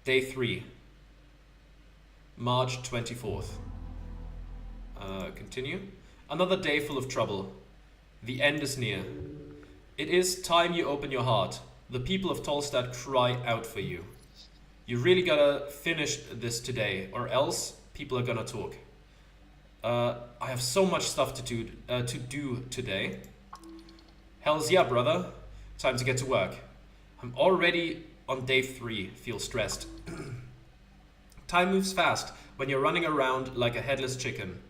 Day 3. March 24th. Continue. Another day full of trouble. The end is near. It is time you open your heart. The people of Tolstad cry out for you. You really gotta finish this today, or else people are gonna talk. I have so much stuff to do today. Hells yeah, brother. Time to get to work. I'm already on day 3. Feel stressed. Time moves fast when you're running around like a headless chicken.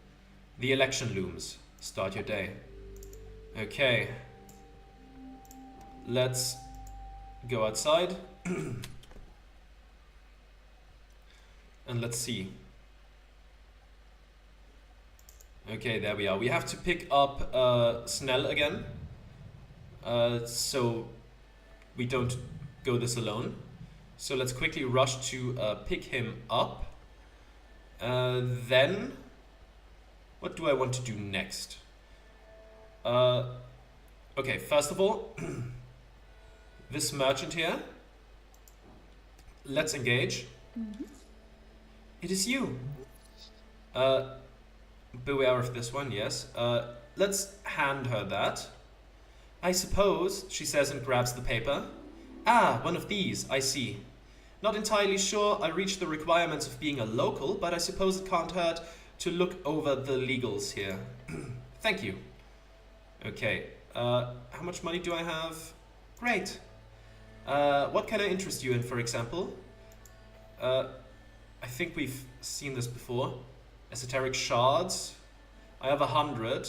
The election looms. Start your day. Okay. Let's go outside. And let's see. Okay, there we are. We have to pick up Snell again. So we don't go this alone. So let's quickly rush to pick him up. Then, what do I want to do next? Okay, first of all, this merchant here. Let's engage. Mm-hmm. It is you. Beware of this one, yes. Let's hand her that. I suppose, she says and grabs the paper. Ah, one of these, I see. Not entirely sure I reach the requirements of being a local, but I suppose it can't hurt to look over the legals here. Thank you. Okay, how much money do I have? Great. What can I interest you in, for example? I think we've seen this before. Esoteric shards. I have 100.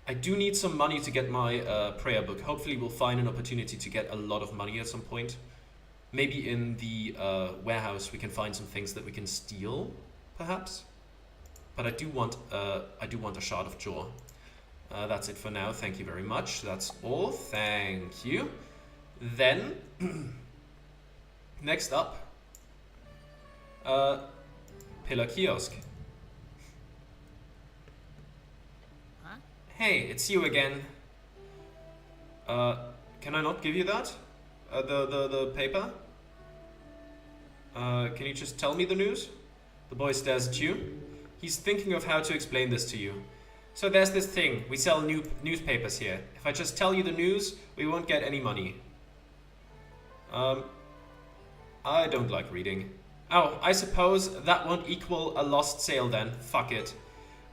I do need some money to get my prayer book. Hopefully we'll find an opportunity to get a lot of money at some point. Maybe in the warehouse we can find some things that we can steal, perhaps. But I do want a shard of jaw. That's it for now. Thank you very much. That's all. Thank you. Then, next up, Pillar Kiosk. Huh? Hey, it's you again. Can I not give you that? The paper? Can you just tell me the news? The boy stares at you. He's thinking of how to explain this to you. So there's this thing. We sell newspapers here. If I just tell you the news, we won't get any money. I don't like reading. Oh, I suppose that won't equal a lost sale then. Fuck it.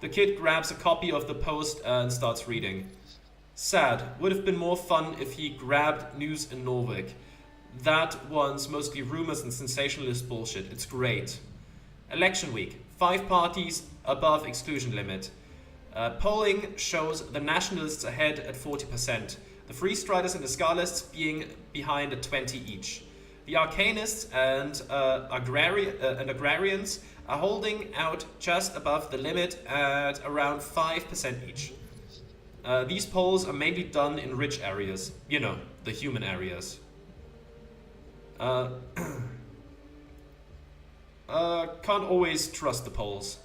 The kid grabs a copy of the Post and starts reading. Sad. Would have been more fun if he grabbed news in Norvik. That one's mostly rumors and sensationalist bullshit. It's great. Election week. 5 parties above exclusion limit. Polling shows the Nationalists ahead at 40%. The Free Striders and the Scarlists being behind at 20 each. The Arcanists and Agrarians are holding out just above the limit at around 5% each. These polls are mainly done in rich areas. You know, the human areas. Can't always trust the polls.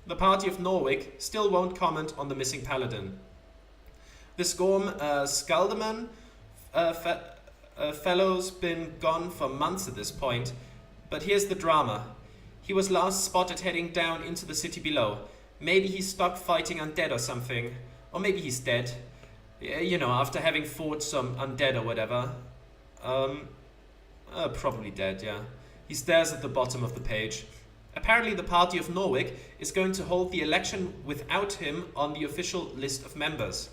The party of Norwich still won't comment on the missing paladin. The Storm Skaldeman fellow's been gone for months at this point, but here's the drama. He was last spotted heading down into the city below. Maybe he's stuck fighting undead or something. Or maybe he's dead. You know, after having fought some undead or whatever. Probably dead, yeah. He stares at the bottom of the page. Apparently the party of Norwich is going to hold the election without him on the official list of members.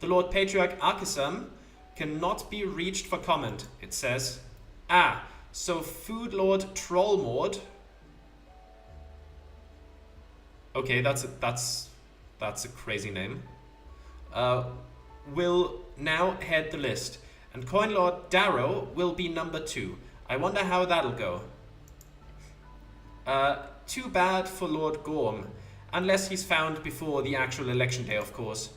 The Lord Patriarch Arkesam cannot be reached for comment, it says. Ah, so Food Lord Trollmord. Okay, that's a crazy name. Will now head the list, and Coin Lord Darrow will be number 2. I wonder how that'll go. Too bad for Lord Gorm, unless he's found before the actual election day, of course.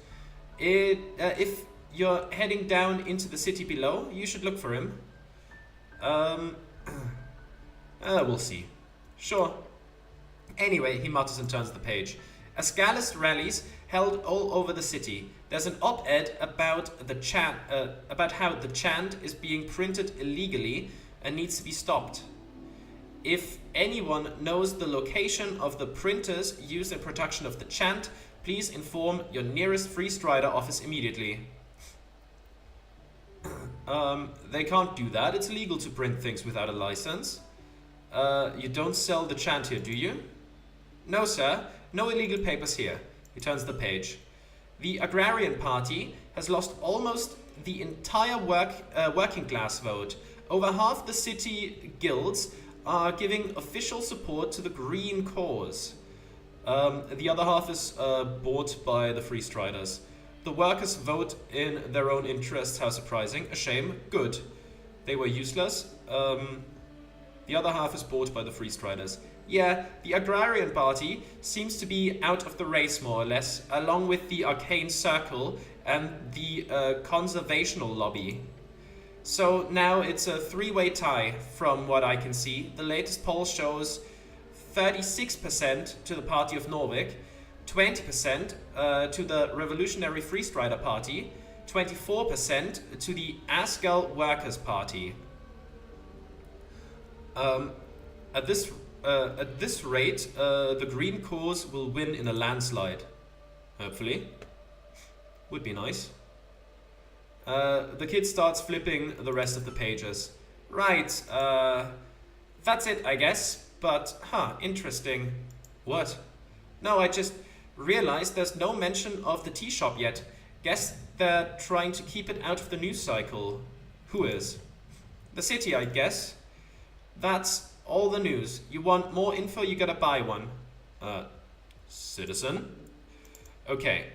If you're heading down into the city below, you should look for him. We'll see. Sure. Anyway, he mutters and turns the page. As Gallist rallies held all over the city, there's an op-ed about how the chant is being printed illegally and needs to be stopped. If anyone knows the location of the printers used in production of the chant, please inform your nearest Free Strider office immediately. They can't do that. It's illegal to print things without a license. You don't sell the chant here, do you? No, sir. No illegal papers here. He turns the page. The Agrarian Party has lost almost the entire working class vote. Over half the city guilds are giving official support to the green cause. The other half is bought by the Free Striders. The workers vote in their own interests. How surprising. A shame. Good. They were useless. The other half is bought by the Free Striders. Yeah, the Agrarian Party seems to be out of the race more or less, along with the Arcane Circle and the Conservational Lobby. So now it's a three-way tie from what I can see. The latest poll shows 36% to the Party of Norvik, 20% to the Revolutionary Free Strider Party, 24% to the Asgal Workers' Party. At this rate, the green cause will win in a landslide. Hopefully. Would be nice. The kid starts flipping the rest of the pages. Right, that's it, I guess. But, interesting. What? No, I just realized there's no mention of the tea shop yet. Guess they're trying to keep it out of the news cycle. Who is? The city, I guess. That's all the news. You want more info, you gotta buy one. Citizen? Okay,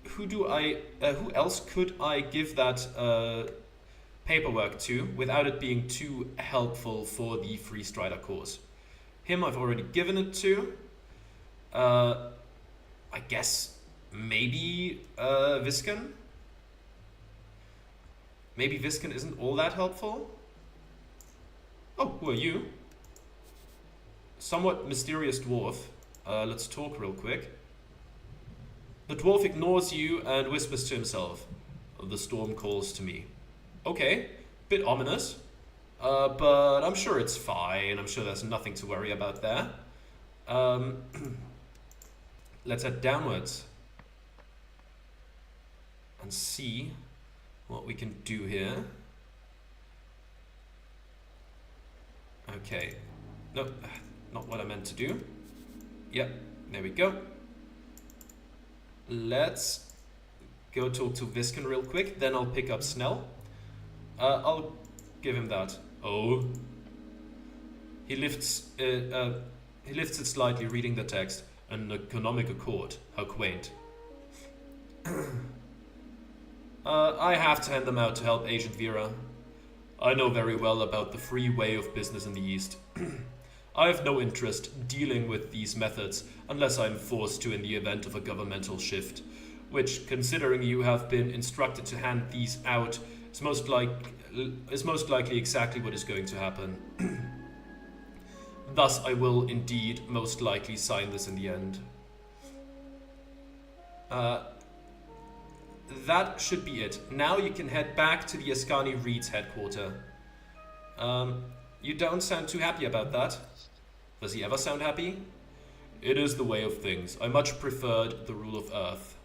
who else could I give that paperwork to without it being too helpful for the Free Strider cause? Him I've already given it to. I guess maybe Visken? Maybe Visken isn't all that helpful? Oh, who are you? Somewhat mysterious dwarf. Let's talk real quick. The dwarf ignores you and whispers to himself. The storm calls to me. Okay, bit ominous. But I'm sure it's fine. I'm sure there's nothing to worry about there. Let's head downwards and see what we can do here. Okay, no, not what I meant to do. Yep, there we go. Let's go talk to Visken real quick, then I'll pick up Snell. I'll give him that. Oh. He lifts it slightly, reading the text. An economic accord. How quaint. I have to hand them out to help Agent Vera. I know very well about the free way of business in the East. I have no interest dealing with these methods unless I am forced to in the event of a governmental shift, which, considering you have been instructed to hand these out, is most likely exactly what is going to happen. Thus, I will indeed most likely sign this in the end. That should be it. Now you can head back to the Ascani Reed's headquarters. You don't sound too happy about that. Does he ever sound happy? It is the way of things. I much preferred the rule of Earth.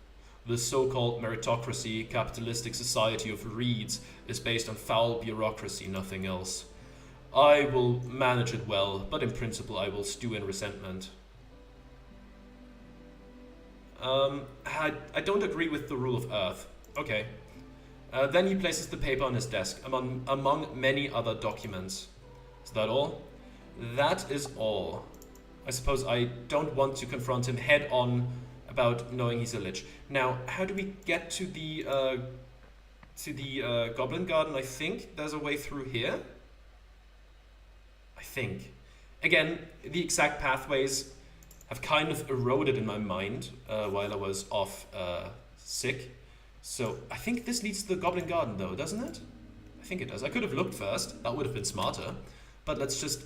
This so-called meritocracy, capitalistic society of Reeds is based on foul bureaucracy, nothing else. I will manage it well, but in principle I will stew in resentment. I don't agree with the rule of Earth. Okay. Then he places the paper on his desk, among many other documents. Is that all? That is all. I suppose I don't want to confront him head on about knowing he's a lich. Now, how do we get to the Goblin Garden? I think there's a way through here. I think. Again, the exact pathways have kind of eroded in my mind while I was off sick. So I think this leads to the Goblin Garden though, doesn't it? I think it does. I could have looked first. That would have been smarter. But let's just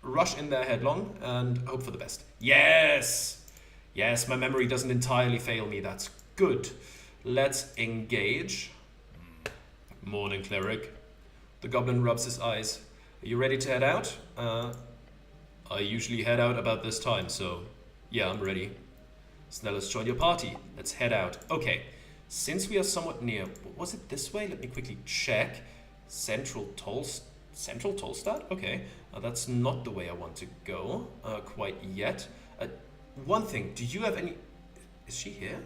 rush in there headlong and hope for the best. Yes! Yes, my memory doesn't entirely fail me. That's good. Let's engage. Morning, cleric. The goblin rubs his eyes. Are you ready to head out? I usually head out about this time, so yeah, I'm ready. So now let's join your party. Let's head out. Okay, since we are somewhat near, was it this way? Let me quickly check. Central Tolstad? Okay, that's not the way I want to go quite yet. One thing, do you have any... Is she here?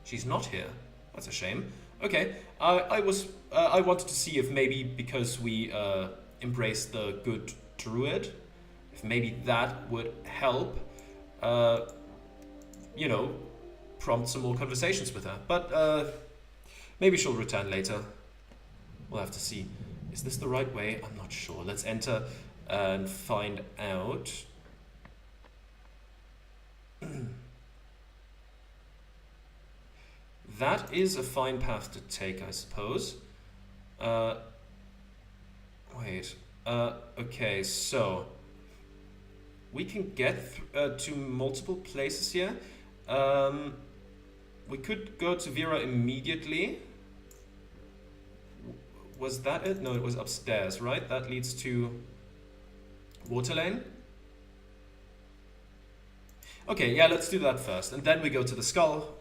She's not here. That's a shame. Okay, I wanted to see if maybe because we embraced the good druid, if maybe that would help, you know, prompt some more conversations with her. But maybe she'll return later. We'll have to see. Is this the right way? I'm not sure. Let's enter and find out. That is a fine path to take, I suppose. Wait. Okay, so we can get to multiple places here. We could go to Vera immediately. Was that it? No, it was upstairs, right? That leads to Water Lane. Okay, yeah, let's do that first, and then we go to the skull.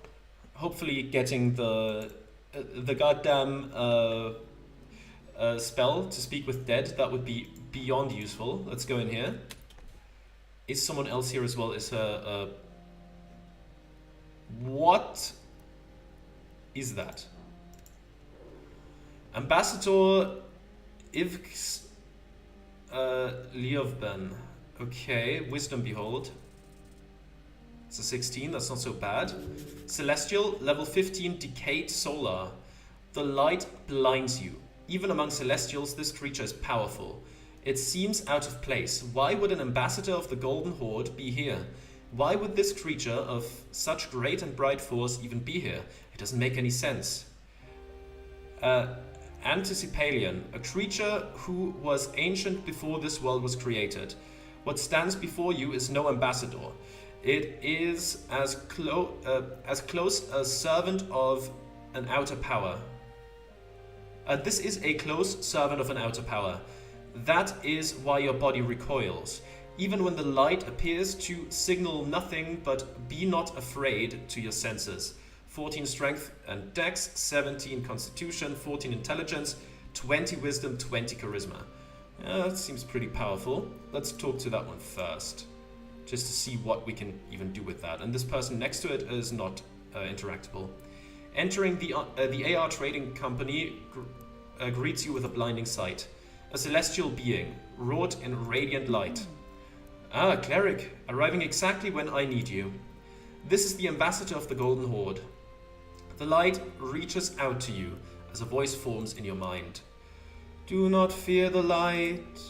Hopefully, getting the goddamn spell to speak with dead, that would be beyond useful. Let's go in here. Is someone else here as well? Is her what is that? Ambassador Ivks Liovben. Okay, Wisdom Behold. It's a 16, that's not so bad. Celestial, level 15, Decayed Solar. The light blinds you. Even among Celestials, this creature is powerful. It seems out of place. Why would an ambassador of the Golden Horde be here? Why would this creature of such great and bright force even be here? It doesn't make any sense. Anticipalian, a creature who was ancient before this world was created. What stands before you is no ambassador. It is as close a servant of an outer power. This is a close servant of an outer power. That is why your body recoils. Even when the light appears to signal nothing but be not afraid to your senses. 14 strength and dex, 17 constitution, 14 intelligence, 20 wisdom, 20 charisma. That seems pretty powerful. Let's talk to that one first, just to see what we can even do with that. And this person next to it is not interactable. Entering the AR trading company greets you with a blinding sight. A celestial being, wrought in radiant light. Ah, cleric, arriving exactly when I need you. This is the ambassador of the Golden Horde. The light reaches out to you as a voice forms in your mind. Do not fear the light.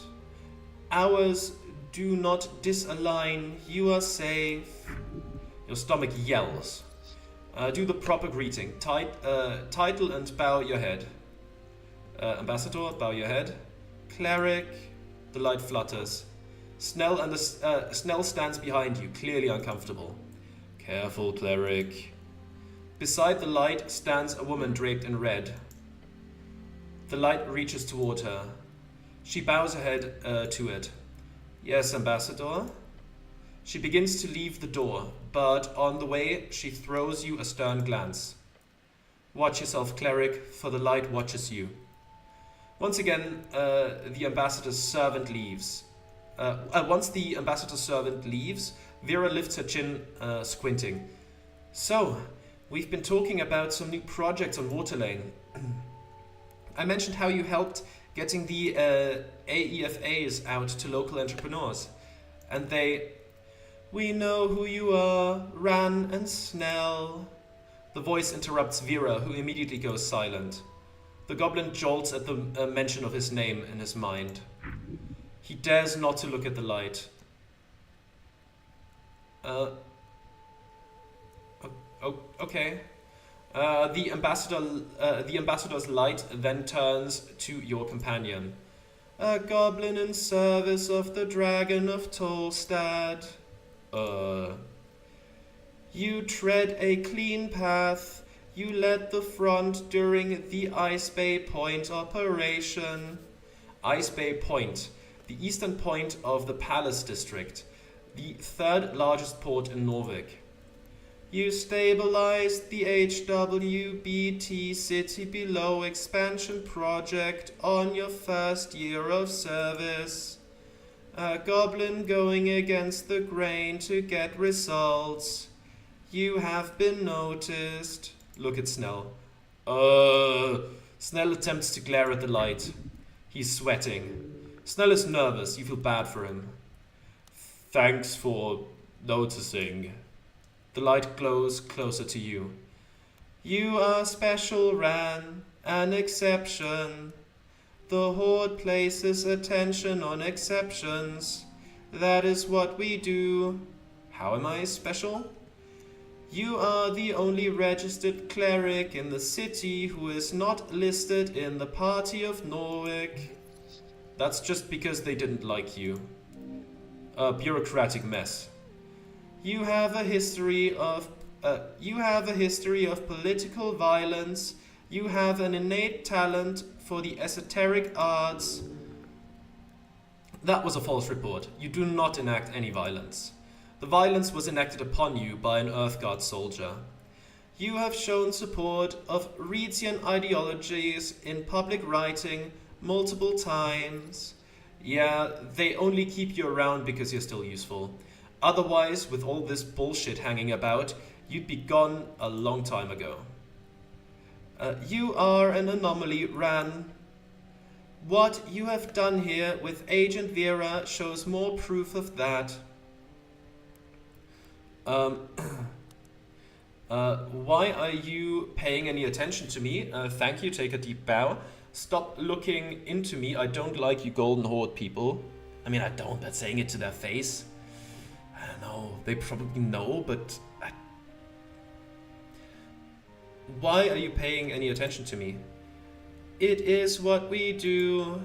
Ours do not disalign. You are safe. Your stomach yells. Do the proper greeting. Title and bow your head. Ambassador, bow your head. Cleric, the light flutters. Snell stands behind you, clearly uncomfortable. Careful, cleric. Beside the light stands a woman draped in red. The light reaches toward her. She bows her head to it. Yes, Ambassador. She begins to leave the door, but on the way she throws you a stern glance. Watch yourself, cleric, for the light watches you. Once again, the ambassador's servant leaves. Once the ambassador's servant leaves, Vera lifts her chin, squinting. So, we've been talking about some new projects on Water Lane. I mentioned how you helped getting the AEFAs out to local entrepreneurs. And they... We know who you are, Ran and Snell. The voice interrupts Vera, who immediately goes silent. The goblin jolts at the mention of his name in his mind. He dares not to look at the light. Okay. The ambassador's light then turns to your companion. A goblin in service of the dragon of Tolstad. You tread a clean path. You led the front during the Ice Bay Point operation. Ice Bay Point, the eastern point of the Palace District, the third largest port in Norvik. You stabilized the HWBT City Below expansion project on your first year of service. A goblin going against the grain to get results. You have been noticed. Look at Snell. Snell attempts to glare at the light. He's sweating. Snell is nervous. You feel bad for him. Thanks for noticing. The light glows closer to you. You are special, Ran. An exception. The Horde places attention on exceptions. That is what we do. How am I special? You are the only registered cleric in the city who is not listed in the Party of Norwich. That's just because they didn't like you. A bureaucratic mess. You have a history of political violence. You have an innate talent for the esoteric arts. That was a false report. You do not enact any violence. The violence was enacted upon you by an Earthguard soldier. You have shown support of Reedian ideologies in public writing multiple times. Yeah, they only keep you around because you're still useful. Otherwise, with all this bullshit hanging about, you'd be gone a long time ago. You are an anomaly, Ran. What you have done here with Agent Vera shows more proof of that. Why are you paying any attention to me? Thank you, take a deep bow. Stop looking into me. I don't like you Golden Horde people. I mean, I don't, but saying it to their face. I don't know. They probably know, but... Why are you paying any attention to me? It is what we do.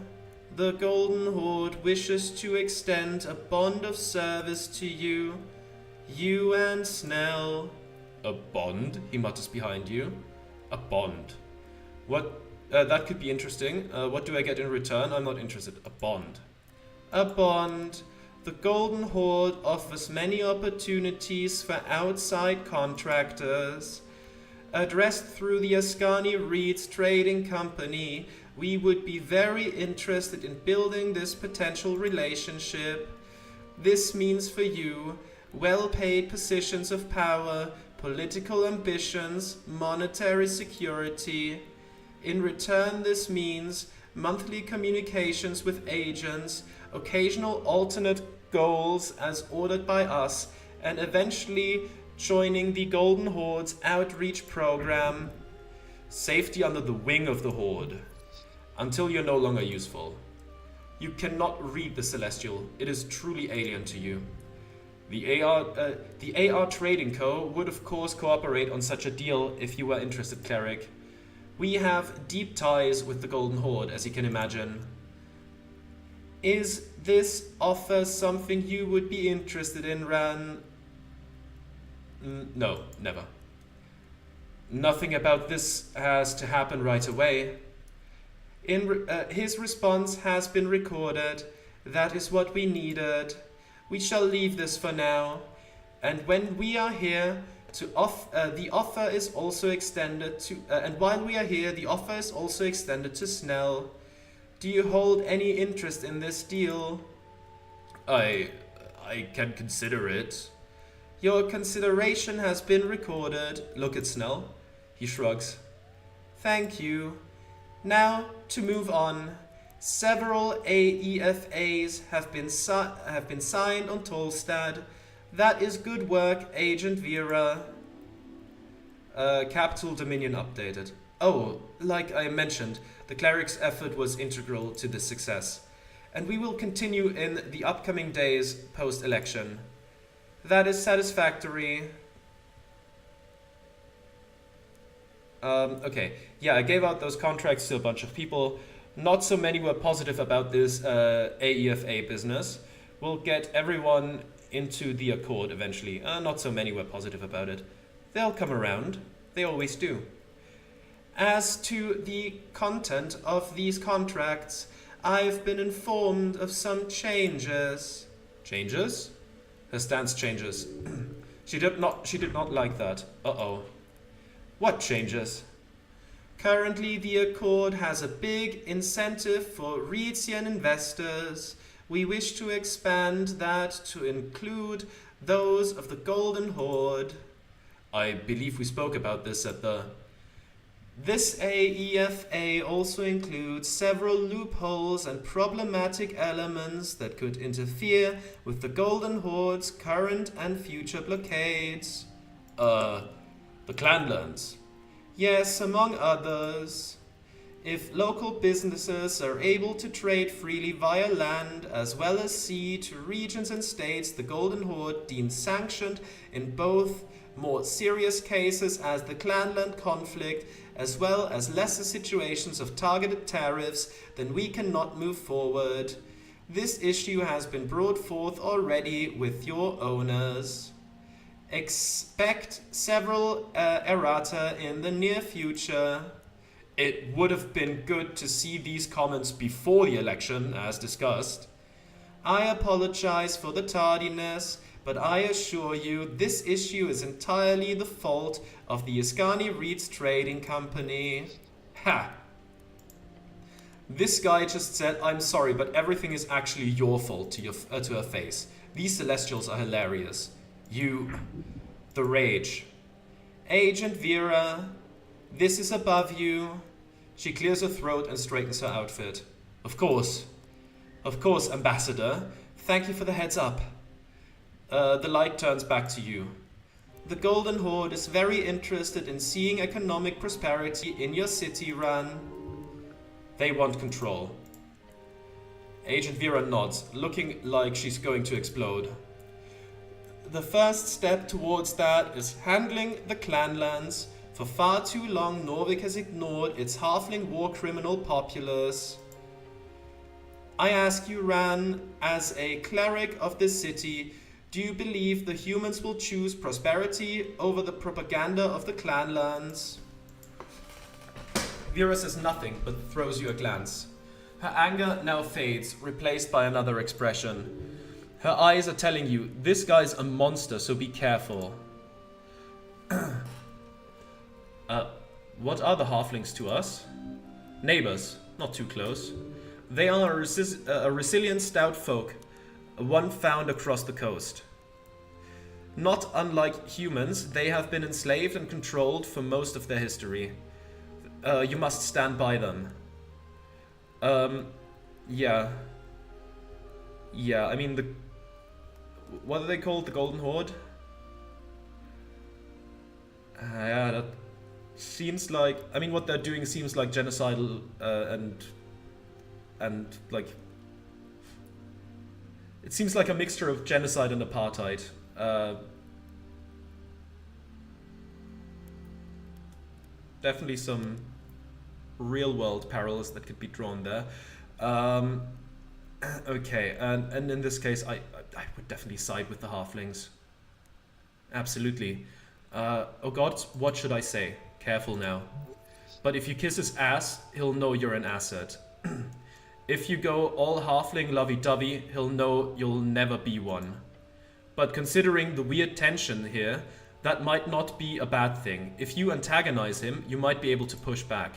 The Golden Horde wishes to extend a bond of service to you. You and Snell. A bond? He mutters behind you. A bond. What? That could be interesting. What do I get in return? I'm not interested. A bond. A bond. The Golden Horde offers many opportunities for outside contractors. Addressed through the Ascani Reeds Trading Company, we would be very interested in building this potential relationship. This means for you well-paid positions of power, political ambitions, monetary security. In return, this means monthly communications with agents, occasional alternate goals as ordered by us, and eventually joining the Golden Horde's outreach program. Safety under the wing of the Horde. Until you're no longer useful. You cannot read the Celestial. It is truly alien to you. The AR Trading Co. would of course cooperate on such a deal if you were interested, Cleric. We have deep ties with the Golden Horde, as you can imagine. Is this offer something you would be interested in, Ran? No, never. Nothing about this has to happen right away. His response has been recorded. That is what we needed. We shall leave this for now. And when we are here, the offer is also extended to. And while we are here, the offer is also extended to Snell. Do you hold any interest in this deal? I can consider it. Your consideration has been recorded. Look at Snell. He shrugs. Thank you. Now, to move on. Several AEFAs have been signed on Tolstad. That is good work, Agent Vera. Capital Dominion updated. Oh, like I mentioned, the cleric's effort was integral to this success. And we will continue in the upcoming days post-election. That is satisfactory. Okay, yeah, I gave out those contracts to a bunch of people. Not so many were positive about this AEFA business. We'll get everyone into the accord eventually. Not so many were positive about it. They'll come around. They always do. As to the content of these contracts, I've been informed of some changes. Changes? Her stance changes. She did not like that. Uh-oh. What changes? Currently, the Accord has a big incentive for Rhetsian investors. We wish to expand that to include those of the Golden Horde. I believe we spoke about this at the... This AEFA also includes several loopholes and problematic elements that could interfere with the Golden Horde's current and future blockades. The Clanlands. Yes, among others. If local businesses are able to trade freely via land as well as sea to regions and states the Golden Horde deems sanctioned in both more serious cases as the Clanland conflict as well as lesser situations of targeted tariffs, then we cannot move forward. This issue has been brought forth already with your owners. Expect several errata in the near future. It would have been good to see these comments before the election, as discussed. I apologize for the tardiness, but I assure you this issue is entirely the fault of the Iskani Reeds Trading Company. Ha! This guy just said, I'm sorry, but everything is actually your fault to her face. These Celestials are hilarious. You... The rage. Agent Vera, this is above you. She clears her throat and straightens her outfit. Of course, Ambassador. Thank you for the heads up. The light turns back to you. The Golden Horde is very interested in seeing economic prosperity in your city run. They want control. Agent Vera nods, looking like she's going to explode. The first step towards that is handling the Clanlands. For far too long, Norvik has ignored its halfling war criminal populace. I ask you, Ran, as a cleric of this city, do you believe the humans will choose prosperity over the propaganda of the Clanlands? Vera says nothing, but throws you a glance. Her anger now fades, replaced by another expression. Her eyes are telling you, this guy's a monster, so be careful. What are the halflings to us? Neighbors, not too close. They are a resilient, stout folk, one found across the coast. Not unlike humans, they have been enslaved and controlled for most of their history. You must stand by them. Yeah, I mean, what are they called? The Golden Horde? Yeah, that seems like... I mean, what they're doing seems like genocidal and like... It seems like a mixture of genocide and apartheid. Definitely some real-world parallels that could be drawn there. Okay, and in this case, I would definitely side with the halflings. Absolutely. Oh god, what should I say? Careful now. But if you kiss his ass, he'll know you're an asset. If you go all halfling lovey-dovey, he'll know you'll never be one. But considering the weird tension here, that might not be a bad thing. If you antagonize him, you might be able to push back.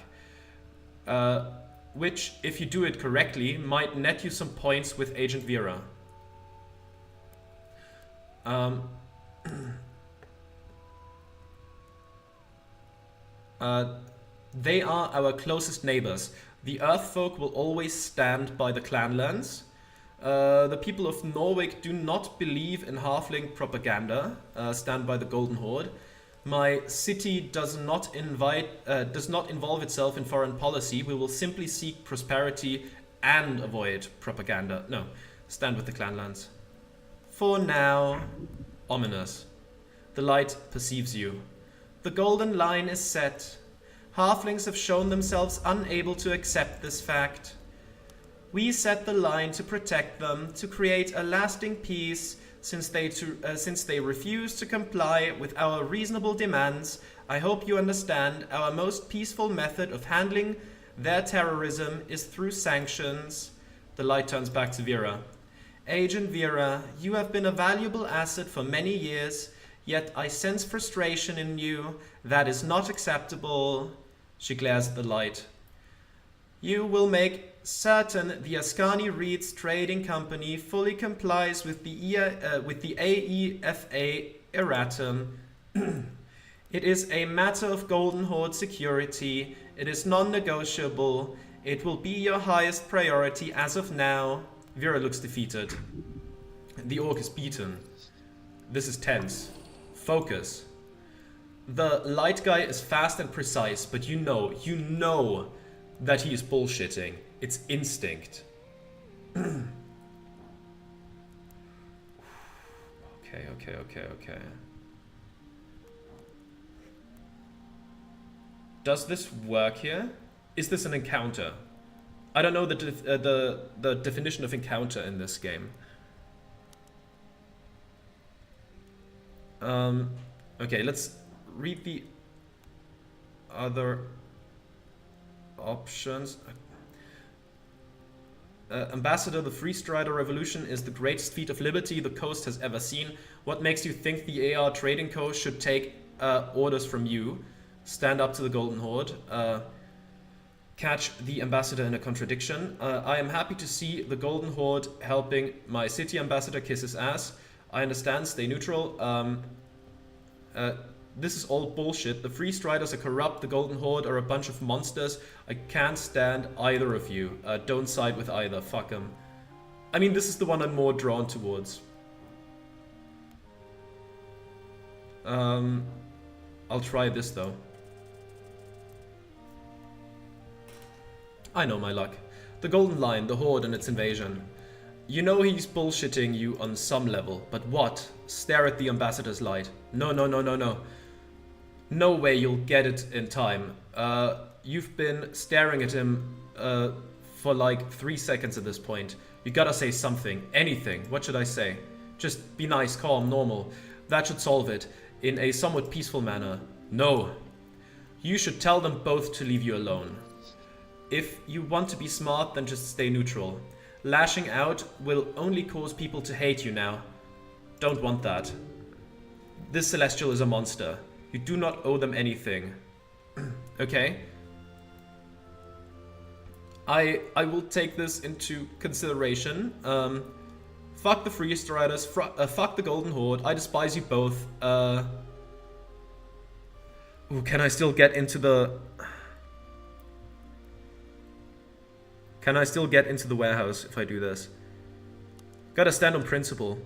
Which, if you do it correctly, might net you some points with Agent Vera. They are our closest neighbors. The Earthfolk will always stand by the Clanlands. The people of Norwich do not believe in halfling propaganda, stand by the Golden Horde. My city does not involve itself in foreign policy. We will simply seek prosperity and avoid propaganda. No, stand with the Clanlands. For now, ominous. The light perceives you. The golden line is set. Halflings have shown themselves unable to accept this fact. We set the line to protect them, to create a lasting peace, since they refuse to comply with our reasonable demands. I hope you understand our most peaceful method of handling their terrorism is through sanctions. The light turns back to Vera. Agent Vera, you have been a valuable asset for many years, yet I sense frustration in you. That is not acceptable. She glares at the light. You will make certain the Ascani Reeds Trading Company fully complies with the AEFA erratum. It is a matter of Golden Horde security. It is non-negotiable. It will be your highest priority as of now. Vera looks defeated. The orc is beaten. This is tense. Focus. The light guy is fast and precise, but you know that he is bullshitting. It's instinct. Okay. Does this work here? Is this an encounter? I don't know the definition of encounter in this game. Okay, let's read the other options. Ambassador, the Free Strider Revolution is the greatest feat of liberty the coast has ever seen. What makes you think the AR Trading Co. should take orders from you? Stand up to the Golden Horde. Catch the ambassador in a contradiction. I am happy to see the Golden Horde helping my city ambassador kiss his ass. I understand, stay neutral. This is all bullshit. The Free Striders are corrupt, the Golden Horde are a bunch of monsters. I can't stand either of you. Don't side with either, fuck them. I mean, this is the one I'm more drawn towards. I'll try this though. I know my luck. The Golden Line, the Horde and its invasion. You know he's bullshitting you on some level, but what? Stare at the ambassador's light. No. No way you'll get it in time. You've been staring at him for like 3 seconds at this point. You gotta say something, anything. What should I say? Just be nice, calm, normal. That should solve it, in a somewhat peaceful manner. No. You should tell them both to leave you alone. If you want to be smart, then just stay neutral. Lashing out will only cause people to hate you now. Don't want that. This Celestial is a monster. You do not owe them anything. Okay? I will take this into consideration. Fuck the Free Striders, fuck the Golden Horde. I despise you both. Ooh, can I still get into the... Can I still get into the warehouse if I do this? Gotta stand on principle.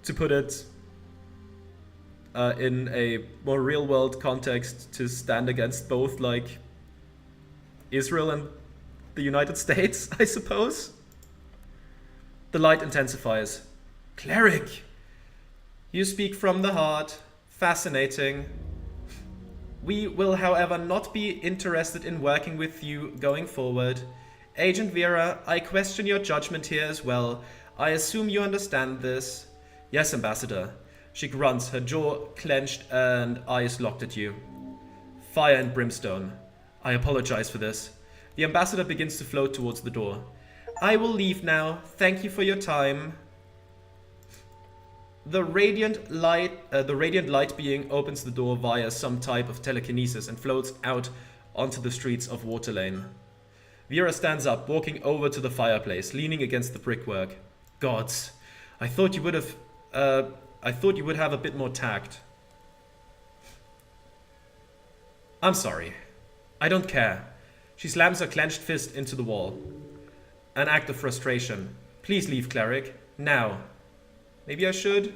To put it in a more real-world context, to stand against both, like, Israel and the United States, I suppose? The light intensifies. Cleric! You speak from the heart. Fascinating. We will, however, not be interested in working with you going forward. Agent Vera, I question your judgment here as well. I assume you understand this. Yes, Ambassador. She grunts, her jaw clenched and eyes locked at you. Fire and brimstone. I apologize for this. The Ambassador begins to float towards the door. I will leave now. Thank you for your time. The radiant light being opens the door via some type of telekinesis and floats out onto the streets of Waterlane. Vera stands up, walking over to the fireplace, leaning against the brickwork. Gods, I thought you would have a bit more tact. I'm sorry. I don't care. She slams her clenched fist into the wall. An act of frustration. Please leave, Cleric. Now. Maybe I should?